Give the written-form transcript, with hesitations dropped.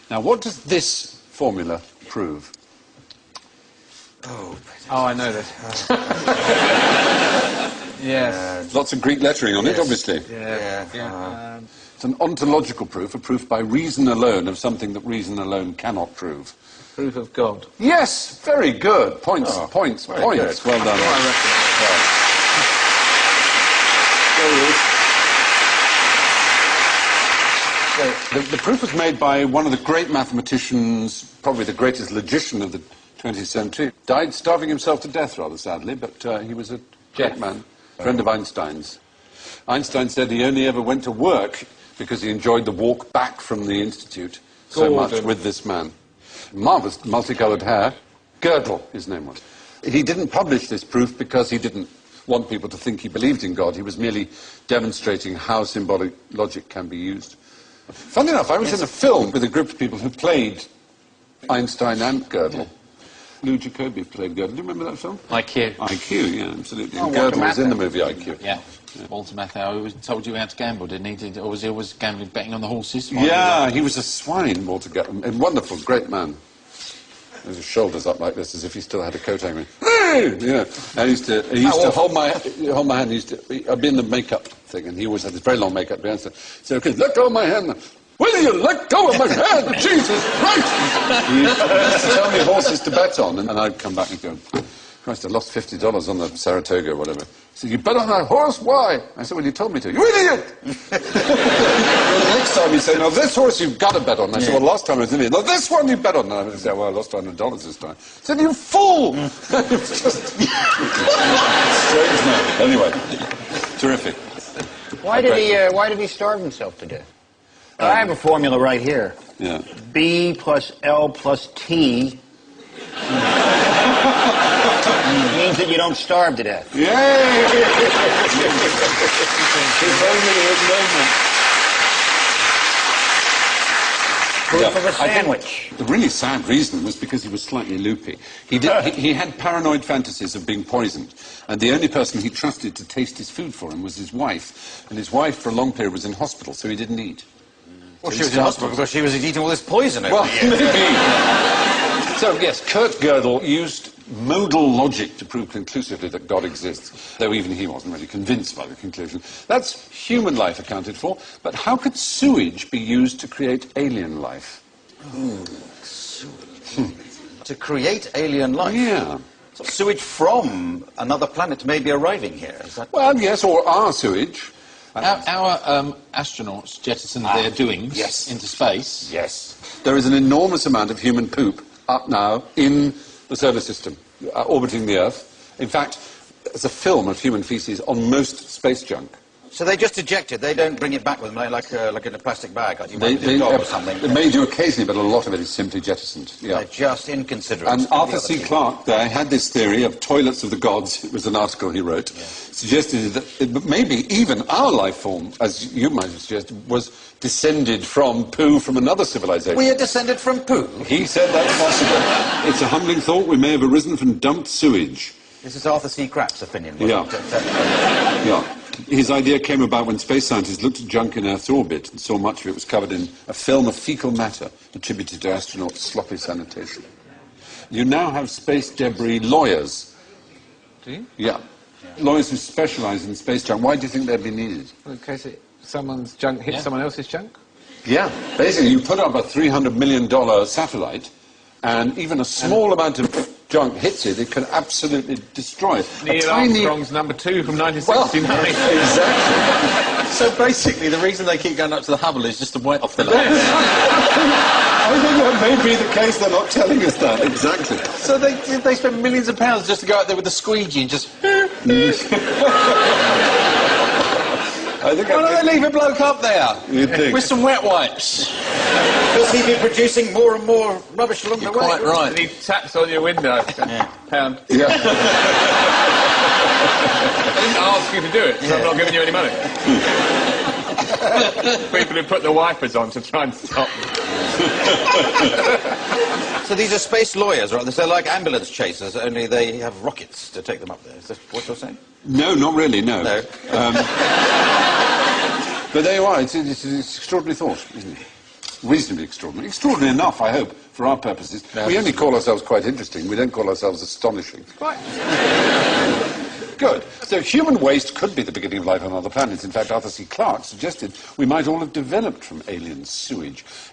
Now, what does this formula prove? Oh, I know this. Yes. Lots of Greek lettering on it, obviously. Yeah. It's an ontological proof, a proof by reason alone of something that reason alone cannot prove. Proof of God. Yes, very good. Points, points. Good. Well done. There he is. So, the proof was made by one of the great mathematicians, probably the greatest logician of the 20th century. Died starving himself to death, rather sadly, but he was a great man, friend of Einstein's. Einstein said he only ever went to work because he enjoyed the walk back from the institute so much with this man. Marvellous, multicoloured hair. Gödel, his name was. He didn't publish this proof because he didn't want people to think he believed in God. He was merely demonstrating how symbolic logic can be used. Funnily enough, I was in a film with a group of people who played Einstein and Gödel. Lou Jacobi played Gödel. Do you remember that film? IQ. IQ, yeah, absolutely. And Gödel was in the movie IQ. Yeah. Walter Matthau always told you how to gamble, didn't he? Or was he always gambling, betting on the horses? Yeah, he was a swine, Walter Gödel. A wonderful, great man. With his shoulders up like this, as if he still had a coat hanging. Hey! Yeah. And he used to hold my hand. I'd be in the makeup thing, and he always had this very long makeup behind. So, okay, let go of my hand. Will you let go of my hand? Jesus Christ! He used to tell me horses to bet on, and I'd come back and go, Christ, I lost $50 on the Saratoga or whatever. He said, you bet on that horse? Why? I said, well, you told me to. You idiot! Well, the next time he'd say, now this horse you've got to bet on. I said, well, last time I was an idiot. Now this one you bet on. And I would say, well, I lost $100 this time. I said, you fool! It was just strange man. Anyway, terrific. Why did he starve himself to death? I have a formula right here. Yeah. B plus L plus T means that you don't starve to death. Yay! If only he had known that. Proof of a sandwich. The really sad reason was because he was slightly loopy. He had paranoid fantasies of being poisoned, and the only person he trusted to taste his food for him was his wife, and his wife for a long period was in hospital, so he didn't eat. Well, she was in hospital because she was eating all this poison over the years. Maybe. So, yes, Kurt Gödel used modal logic to prove conclusively that God exists, though even he wasn't really convinced by the conclusion. That's human life accounted for, but how could sewage be used to create alien life? Sewage. To create alien life? Yeah. So sewage from another planet may be arriving here, is that... Well, yes, or our sewage. Our astronauts jettison their doings into space. Yes. There is an enormous amount of human poop up now in the solar system, orbiting the Earth. In fact, there's a film of human feces on most space junk. So they just eject it, they don't bring it back with them, like in a plastic bag, like you might do a dog or something. They may do occasionally, but a lot of it is simply jettisoned. Yeah. They're just inconsiderate. And Arthur C. Clarke there had this theory of toilets of the gods. It was an article he wrote. Suggested that maybe even our life form, as you might have suggested, was descended from poo from another civilization. We are descended from poo? He said that's possible. It's a humbling thought. We may have arisen from dumped sewage. This is Arthur C. Clarke's opinion. Yeah. Yeah. His idea came about when space scientists looked at junk in Earth's orbit and saw much of it was covered in a film of fecal matter attributed to astronauts' sloppy sanitation. You now have space debris lawyers. Do you? Yeah. Lawyers who specialise in space junk. Why do you think they'd be needed? In case someone's junk hits someone else's junk? Yeah. Basically, you put up a $300 million satellite, and even a small amount of junk hits it, it can absolutely destroy it. Neil Armstrong's number 2 from 1969. Well, exactly. So basically, the reason they keep going up to the Hubble is just to wet off the line. I think that may be the case. They're not telling us that. Exactly. So they spend millions of pounds just to go out there with a squeegee and just... I think Why don't they leave a bloke up there? You'd think. With some wet wipes? Because he'd be producing more and more rubbish along the way. Quite right. And he taps on your window. Pound. Yeah. I didn't ask you to do it, so I'm not giving you any money. People who put the wipers on to try and stop them. So these are space lawyers, right? They're like ambulance chasers, only they have rockets to take them up there. Is that what you're saying? No, not really, no. No. But there you are. It's an extraordinary thought, isn't it? reasonably extraordinary. Extraordinary enough, I hope, for our purposes. We only call ourselves quite interesting. We don't call ourselves astonishing. Good. So human waste could be the beginning of life on other planets. In fact, Arthur C. Clarke suggested we might all have developed from alien sewage.